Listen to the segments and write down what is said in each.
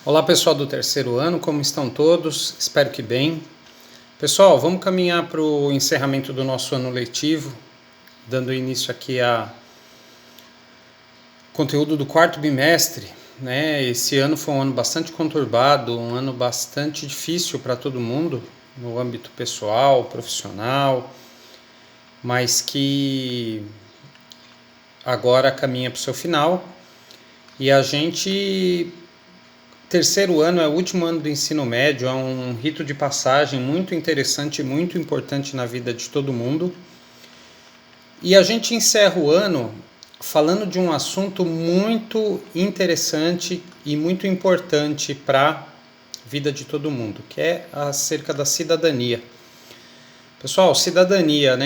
Olá pessoal do terceiro ano, como estão todos? Espero que bem. Pessoal, vamos caminhar para o encerramento do nosso ano letivo, dando início aqui a conteúdo do quarto bimestre. Esse ano foi um ano bastante conturbado, um ano bastante difícil para todo mundo, no âmbito pessoal, profissional, mas que agora caminha para o seu final. E a gente... Terceiro ano é o último ano do ensino médio, é um rito de passagem muito interessante e muito importante na vida de todo mundo. E a gente encerra o ano falando de um assunto muito interessante e muito importante para a vida de todo mundo, que é acerca da cidadania. Pessoal, cidadania,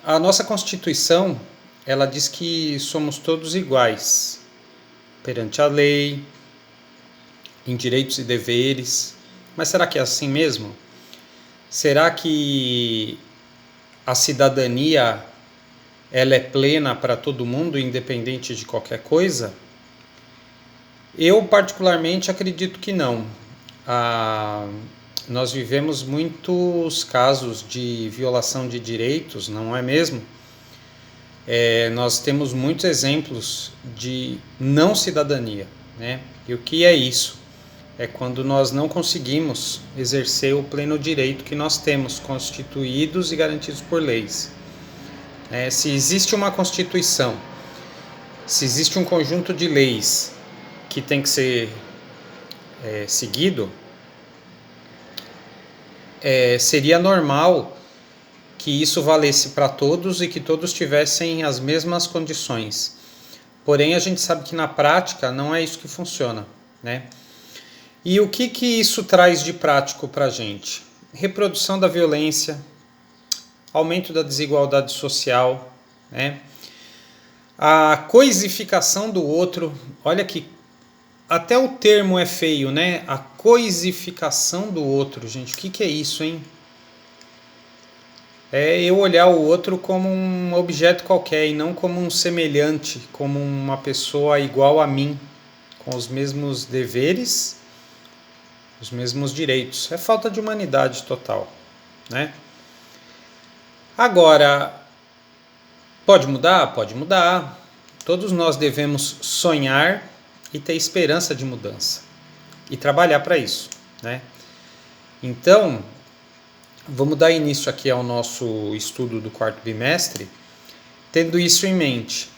A nossa Constituição, ela diz que somos todos iguais perante a lei, em direitos e deveres. Mas será que é assim mesmo? Será que a cidadania ela é plena para todo mundo, independente de qualquer coisa? Eu particularmente acredito que não. Nós vivemos muitos casos de violação de direitos, não é mesmo? Nós temos muitos exemplos de não cidadania, E o que é isso? É quando nós não conseguimos exercer o pleno direito que nós temos, constituídos e garantidos por leis. Se existe uma Constituição, se existe um conjunto de leis que tem que ser seguido, seria normal que isso valesse para todos e que todos tivessem as mesmas condições. Porém, a gente sabe que na prática não é isso que funciona, E o que isso traz de prático para a gente? Reprodução da violência, aumento da desigualdade social, A coisificação do outro. Olha que até o termo é feio, A coisificação do outro, gente. O que é isso, hein? É eu olhar o outro como um objeto qualquer e não como um semelhante, como uma pessoa igual a mim, com os mesmos deveres, os mesmos direitos. É falta de humanidade total, Agora, pode mudar? Pode mudar. Todos nós devemos sonhar e ter esperança de mudança e trabalhar para isso, Então, vamos dar início aqui ao nosso estudo do quarto bimestre, tendo isso em mente,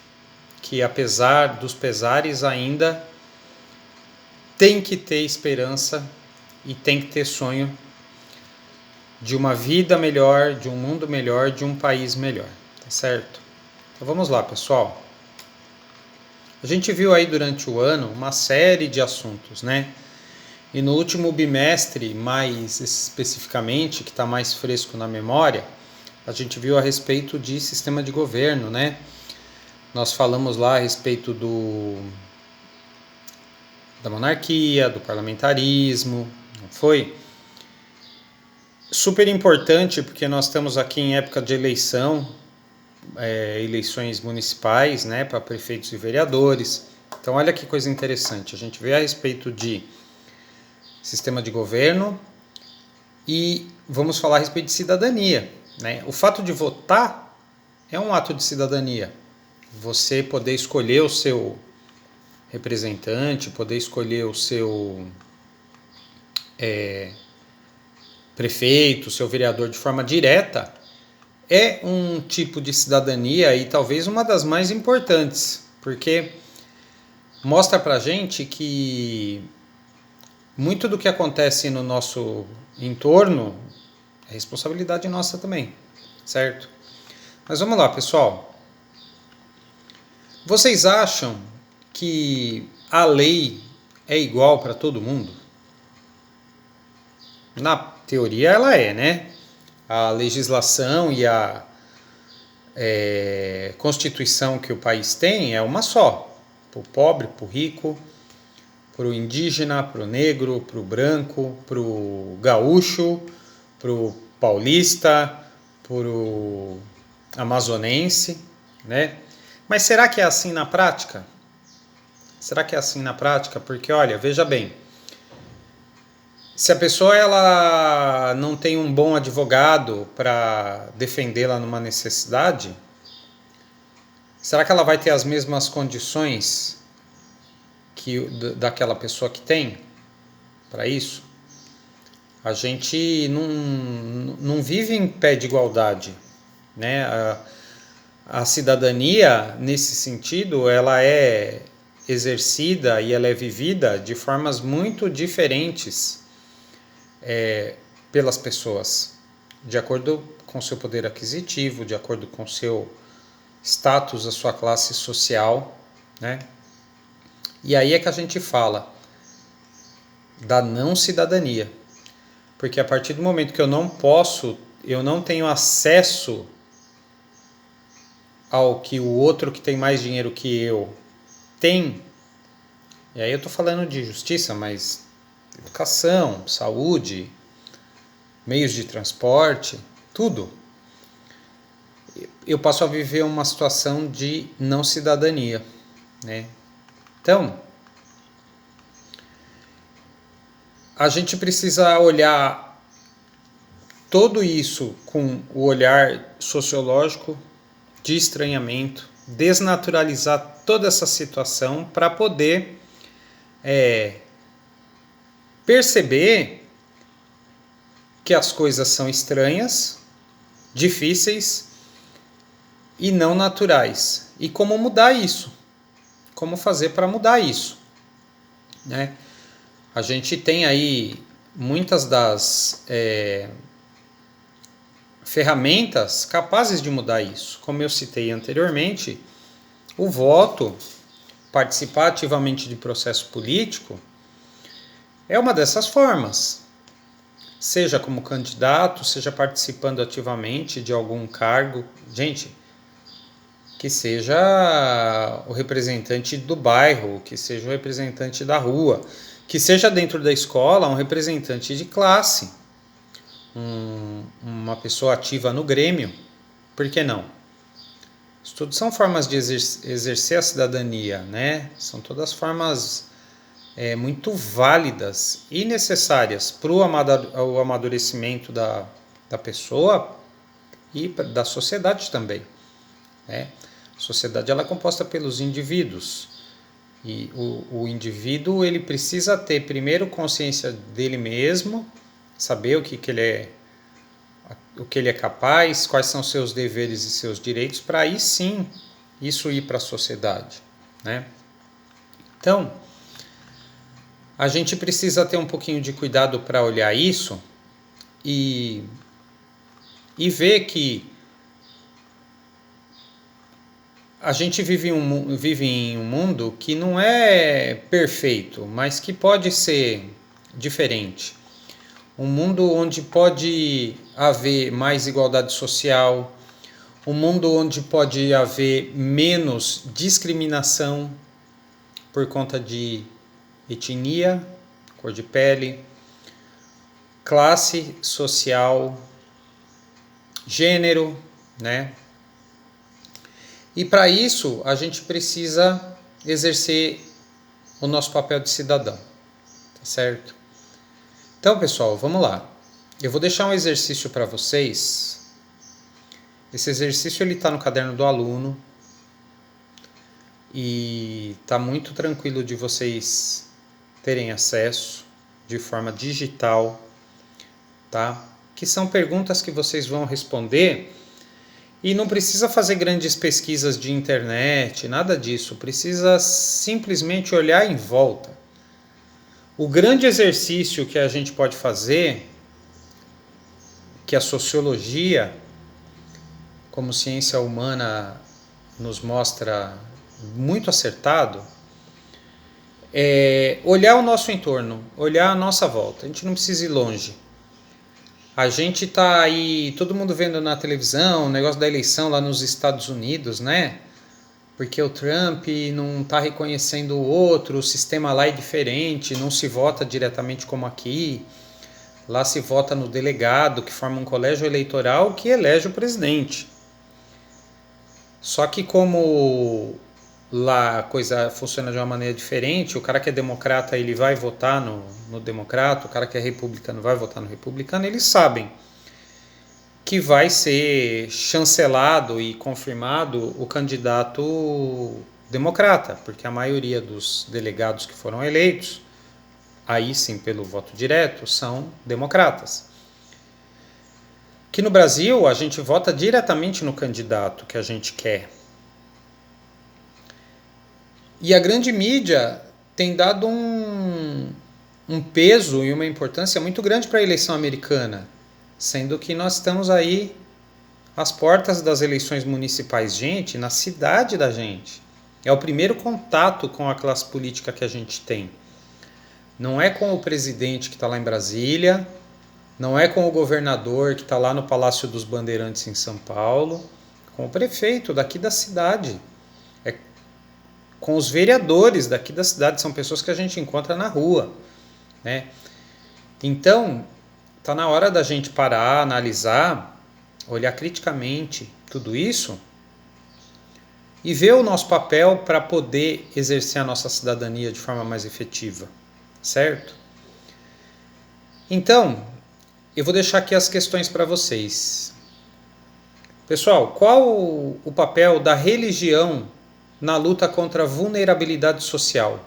que apesar dos pesares ainda tem que ter esperança e tem que ter sonho de uma vida melhor, de um mundo melhor, de um país melhor, tá certo? Então vamos lá, pessoal. A gente viu aí durante o ano uma série de assuntos, E no último bimestre, mais especificamente, que está mais fresco na memória, a gente viu a respeito de sistema de governo, Nós falamos lá a respeito da monarquia, do parlamentarismo, não foi? Super importante porque nós estamos aqui em época de eleição, eleições municipais, para prefeitos e vereadores. Então olha que coisa interessante, a gente vê a respeito de sistema de governo e vamos falar a respeito de cidadania, O fato de votar é um ato de cidadania. Você poder escolher o seu representante, poder escolher o seu prefeito, o seu vereador de forma direta, é um tipo de cidadania e talvez uma das mais importantes, porque mostra pra gente que muito do que acontece no nosso entorno é responsabilidade nossa também, certo? Mas vamos lá, pessoal. Vocês acham que a lei é igual para todo mundo? Na teoria ela é, A legislação e a Constituição que o país tem é uma só. Para o pobre, para o rico, para o indígena, para o negro, para o branco, para o gaúcho, para o paulista, para o amazonense, Mas será que é assim na prática? Será que é assim na prática? Porque, olha, veja bem, se a pessoa ela não tem um bom advogado para defendê-la numa necessidade, será que ela vai ter as mesmas condições daquela pessoa que tem para isso? A gente não vive em pé de igualdade, né? A cidadania, nesse sentido, ela é exercida e ela é vivida de formas muito diferentes pelas pessoas, de acordo com seu poder aquisitivo, de acordo com seu status, a sua classe social, né? E aí é que a gente fala da não cidadania, porque a partir do momento que eu não tenho acesso ao que o outro que tem mais dinheiro que eu tem, e aí eu estou falando de justiça, mas educação, saúde, meios de transporte, tudo, eu passo a viver uma situação de não cidadania, né? Então, a gente precisa olhar tudo isso com o olhar sociológico de estranhamento, desnaturalizar toda essa situação para poder perceber que as coisas são estranhas, difíceis e não naturais. E como mudar isso? Como fazer para mudar isso? Né? A gente tem aí muitas das ferramentas capazes de mudar isso. Como eu citei anteriormente, o voto, participar ativamente de processo político, é uma dessas formas. Seja como candidato, seja participando ativamente de algum cargo. Gente, que seja o representante do bairro, que seja o representante da rua, que seja dentro da escola um representante de classe, uma pessoa ativa no grêmio, por que não? Isso tudo são formas de exercer a cidadania, né? São todas formas muito válidas e necessárias para o amadurecimento da pessoa e da sociedade também, né? A sociedade ela é composta pelos indivíduos e o indivíduo ele precisa ter primeiro consciência dele mesmo, saber o que ele é capaz, quais são seus deveres e seus direitos, para aí sim isso ir para a sociedade, né? Então, a gente precisa ter um pouquinho de cuidado para olhar isso e ver que a gente vive em um mundo que não é perfeito, mas que pode ser diferente. Um mundo onde pode haver mais igualdade social, um mundo onde pode haver menos discriminação por conta de etnia, cor de pele, classe social, gênero, né? E para isso a gente precisa exercer o nosso papel de cidadão, tá certo? Então, pessoal, vamos lá. Eu vou deixar um exercício para vocês. Esse exercício ele está no caderno do aluno e está muito tranquilo de vocês terem acesso de forma digital, tá? Que são perguntas que vocês vão responder e não precisa fazer grandes pesquisas de internet, nada disso. Precisa simplesmente olhar em volta. O grande exercício que a gente pode fazer, que a sociologia, como ciência humana, nos mostra muito acertado, é olhar o nosso entorno, olhar a nossa volta. A gente não precisa ir longe. A gente tá aí, todo mundo vendo na televisão, o negócio da eleição lá nos Estados Unidos, né? Porque o Trump não está reconhecendo o outro, o sistema lá é diferente, não se vota diretamente como aqui. Lá se vota no delegado, que forma um colégio eleitoral que elege o presidente. Só que como lá a coisa funciona de uma maneira diferente. O cara que é democrata, ele vai votar no democrata, o cara que é republicano vai votar no republicano. Eles sabem que vai ser chancelado e confirmado o candidato democrata, porque a maioria dos delegados que foram eleitos, aí sim pelo voto direto, são democratas. Que no Brasil a gente vota diretamente no candidato que a gente quer. E a grande mídia tem dado um peso e uma importância muito grande para a eleição americana, sendo que nós estamos aí às portas das eleições municipais, gente, na cidade da gente. É o primeiro contato com a classe política que a gente tem. Não é com o presidente que está lá em Brasília, não é com o governador que está lá no Palácio dos Bandeirantes em São Paulo, com o prefeito daqui da cidade, é com os vereadores daqui da cidade, são pessoas que a gente encontra na rua, né? Então, está na hora da gente parar, analisar, olhar criticamente tudo isso e ver o nosso papel para poder exercer a nossa cidadania de forma mais efetiva, certo? Então, eu vou deixar aqui as questões para vocês. Pessoal, qual o papel da religião na luta contra a vulnerabilidade social?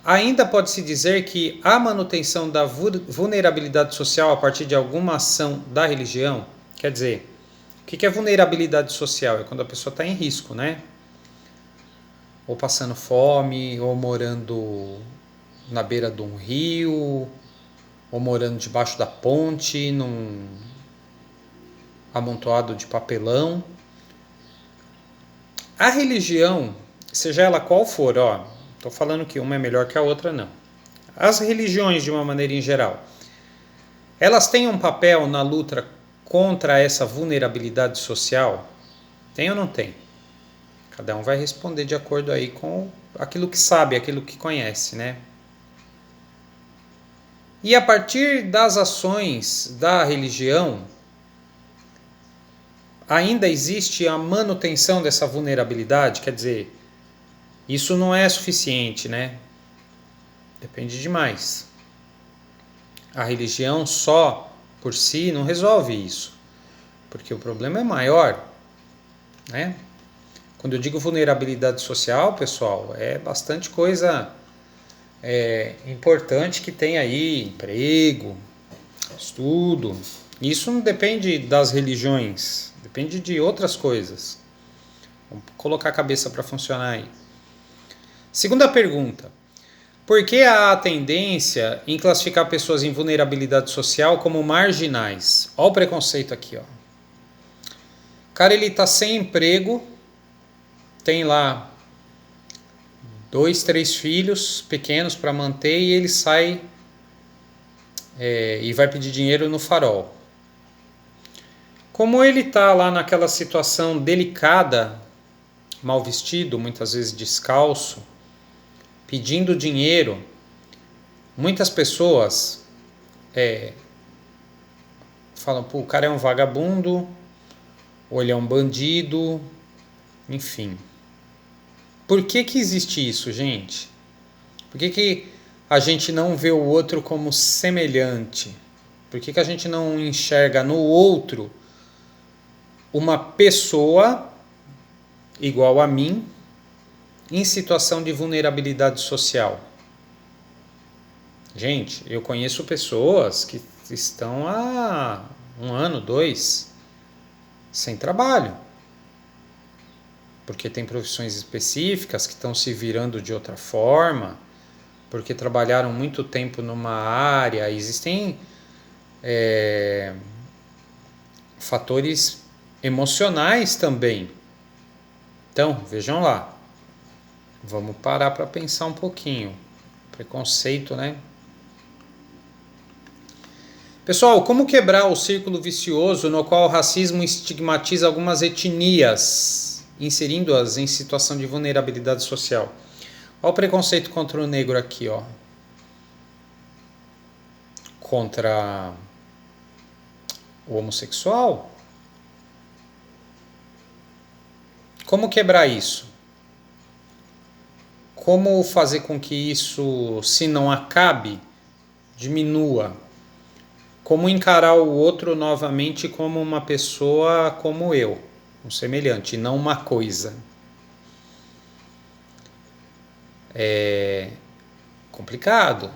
Ainda pode-se dizer que há manutenção da vulnerabilidade social a partir de alguma ação da religião? Quer dizer, o que é vulnerabilidade social? É quando a pessoa está em risco, né? Ou passando fome, ou morando na beira de um rio, ou morando debaixo da ponte, num amontoado de papelão. A religião, seja ela qual for, ó, estou falando que uma é melhor que a outra, não. As religiões, de uma maneira em geral, elas têm um papel na luta contra essa vulnerabilidade social? Tem ou não tem? Cada um vai responder de acordo aí com aquilo que sabe, aquilo que conhece, né? E a partir das ações da religião, ainda existe a manutenção dessa vulnerabilidade? Quer dizer, isso não é suficiente, né? Depende demais. A religião só por si não resolve isso, porque o problema é maior, né? Quando eu digo vulnerabilidade social, pessoal, é bastante coisa importante que tem aí, emprego, estudo. Isso não depende das religiões, depende de outras coisas. Vamos colocar a cabeça para funcionar aí. Segunda pergunta. Por que há a tendência em classificar pessoas em vulnerabilidade social como marginais? Olha o preconceito aqui, ó. O cara, ele tá sem emprego, tem lá 2, 3 filhos pequenos para manter e ele sai e vai pedir dinheiro no farol. Como ele está lá naquela situação delicada, mal vestido, muitas vezes descalço, pedindo dinheiro, muitas pessoas falam, pô, o cara é um vagabundo, ou ele é um bandido, enfim. Por que existe isso, gente? Por que a gente não vê o outro como semelhante? Por que a gente não enxerga no outro uma pessoa igual a mim em situação de vulnerabilidade social? Gente, eu conheço pessoas que estão há 1 ano, 2, sem trabalho, porque tem profissões específicas que estão se virando de outra forma, porque trabalharam muito tempo numa área. Existem fatores emocionais também. Então, vejam lá, vamos parar para pensar um pouquinho. Preconceito, né? Pessoal, como quebrar o círculo vicioso no qual o racismo estigmatiza algumas etnias, inserindo-as em situação de vulnerabilidade social? Olha o preconceito contra o negro aqui, ó. Contra o homossexual. Como quebrar isso? Como fazer com que isso, se não acabe, diminua? Como encarar o outro novamente como uma pessoa como eu, um semelhante, não uma coisa? É complicado.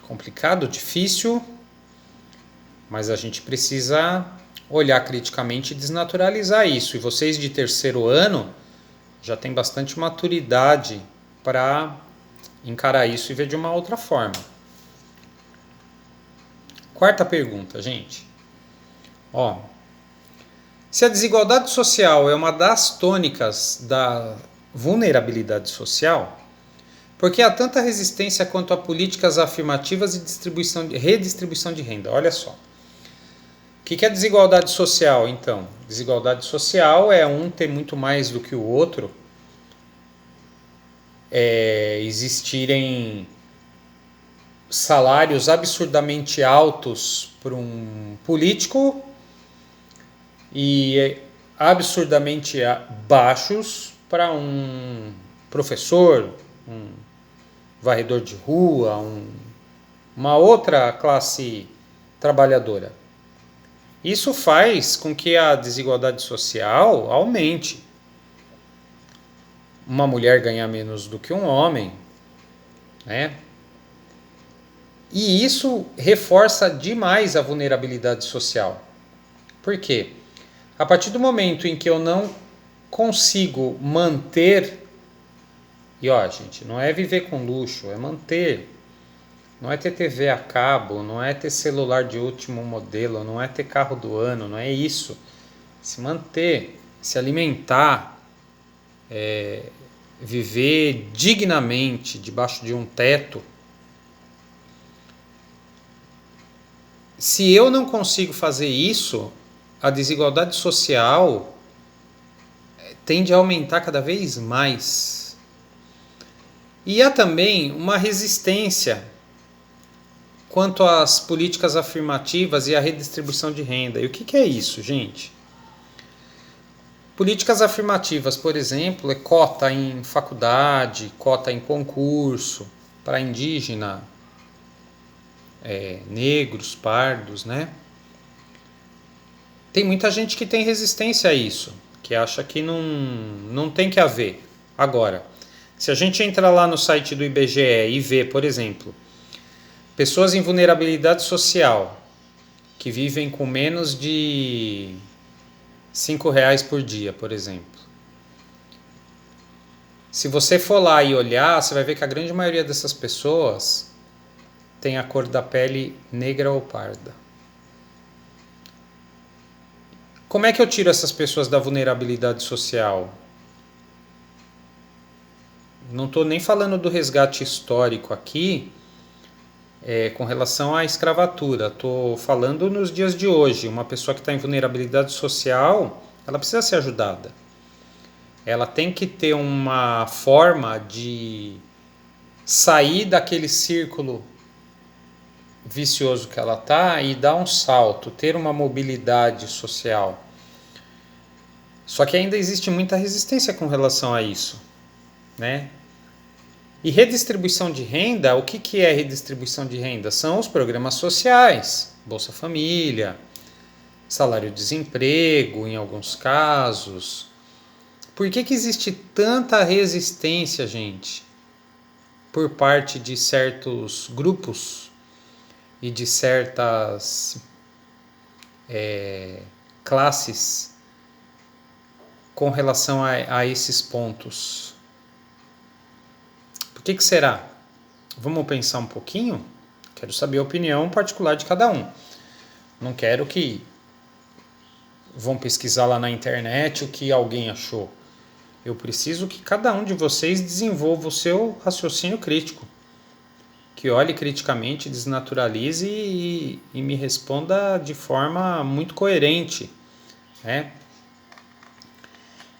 Complicado, difícil, mas a gente precisa olhar criticamente e desnaturalizar isso. E vocês de terceiro ano já têm bastante maturidade para encarar isso e ver de uma outra forma. Quarta pergunta, gente. Se a desigualdade social é uma das tônicas da vulnerabilidade social, por que há tanta resistência quanto a políticas afirmativas e redistribuição de renda? Olha só. O que é desigualdade social, então? Desigualdade social é um ter muito mais do que o outro, existirem salários absurdamente altos para um político e absurdamente baixos para um professor, um varredor de rua, uma outra classe trabalhadora. Isso faz com que a desigualdade social aumente. Uma mulher ganha menos do que um homem, né? E isso reforça demais a vulnerabilidade social. Por quê? A partir do momento em que eu não consigo manter, e gente, não é viver com luxo, é manter. Não é ter TV a cabo, não é ter celular de último modelo, não é ter carro do ano, não é isso. Se manter, se alimentar, viver dignamente debaixo de um teto. Se eu não consigo fazer isso, a desigualdade social tende a aumentar cada vez mais. E há também uma resistência quanto às políticas afirmativas e à redistribuição de renda. E o que é isso, gente? Políticas afirmativas, por exemplo, é cota em faculdade, cota em concurso para indígena, negros, pardos, né? Tem muita gente que tem resistência a isso, que acha que não tem que haver. Agora, se a gente entrar lá no site do IBGE e ver, por exemplo, pessoas em vulnerabilidade social que vivem com menos de R$5 por dia, por exemplo. Se você for lá e olhar, você vai ver que a grande maioria dessas pessoas tem a cor da pele negra ou parda. Como é que eu tiro essas pessoas da vulnerabilidade social? Não estou nem falando do resgate histórico aqui, com relação à escravatura. Estou falando nos dias de hoje. Uma pessoa que está em vulnerabilidade social, ela precisa ser ajudada. Ela tem que ter uma forma de sair daquele círculo vicioso que ela está e dar um salto, ter uma mobilidade social. Só que ainda existe muita resistência com relação a isso, né? E redistribuição de renda, o que é redistribuição de renda? São os programas sociais, Bolsa Família, salário-desemprego em alguns casos. Por que existe tanta resistência, gente, por parte de certos grupos e de certas classes com relação a esses pontos? Por que será? Vamos pensar um pouquinho? Quero saber a opinião particular de cada um. Não quero que vão pesquisar lá na internet o que alguém achou. Eu preciso que cada um de vocês desenvolva o seu raciocínio crítico. Que olhe criticamente, desnaturalize e me responda de forma muito coerente, né?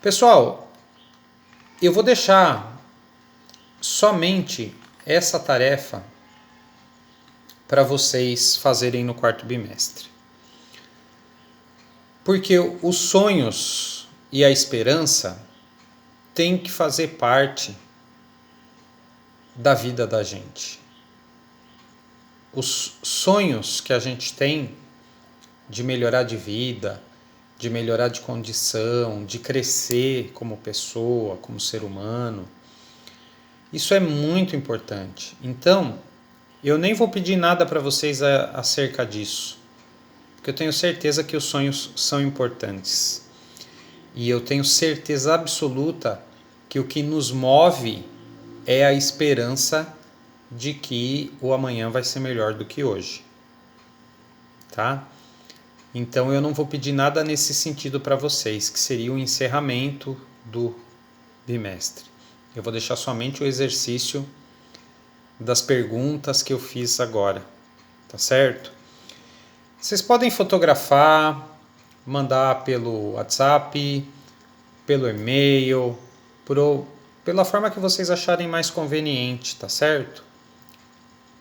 Pessoal, eu vou deixar somente essa tarefa para vocês fazerem no quarto bimestre. Porque os sonhos e a esperança tem que fazer parte da vida da gente. Os sonhos que a gente tem de melhorar de vida, de melhorar de condição, de crescer como pessoa, como ser humano, isso é muito importante. Então, eu nem vou pedir nada para vocês acerca disso, porque eu tenho certeza que os sonhos são importantes. E eu tenho certeza absoluta que o que nos move é a esperança de que o amanhã vai ser melhor do que hoje. Tá? Então eu não vou pedir nada nesse sentido para vocês, que seria o encerramento do bimestre. Eu vou deixar somente o exercício das perguntas que eu fiz agora, tá certo? Vocês podem fotografar, mandar pelo WhatsApp, pelo e-mail, pela forma que vocês acharem mais conveniente, tá certo?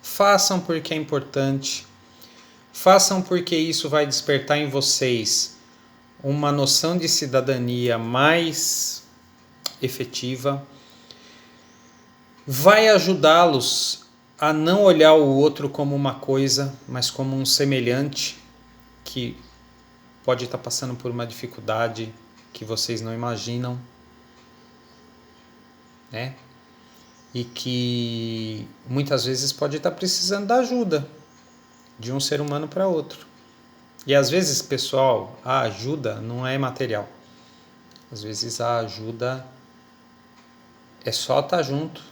Façam porque é importante. Façam porque isso vai despertar em vocês uma noção de cidadania mais efetiva. Vai ajudá-los a não olhar o outro como uma coisa, mas como um semelhante que pode estar passando por uma dificuldade que vocês não imaginam, né? E que muitas vezes pode estar precisando da ajuda de um ser humano para outro. E às vezes, pessoal, a ajuda não é material. Às vezes a ajuda é só estar junto,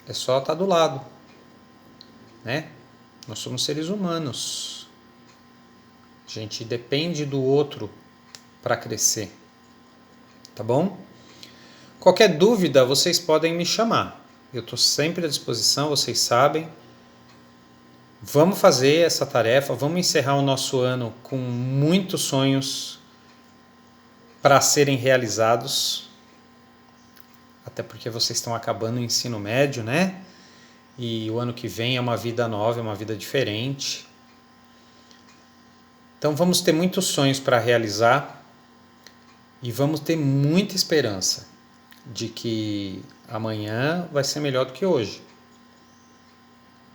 é só estar do lado, né? Nós somos seres humanos. A gente depende do outro para crescer, tá bom? Qualquer dúvida, vocês podem me chamar. Eu estou sempre à disposição, vocês sabem. Vamos fazer essa tarefa, vamos encerrar o nosso ano com muitos sonhos para serem realizados. Até porque vocês estão acabando o ensino médio, né? E o ano que vem é uma vida nova, é uma vida diferente. Então vamos ter muitos sonhos para realizar e vamos ter muita esperança de que amanhã vai ser melhor do que hoje.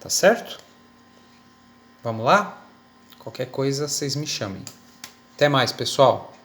Tá certo? Vamos lá? Qualquer coisa, vocês me chamem. Até mais, pessoal!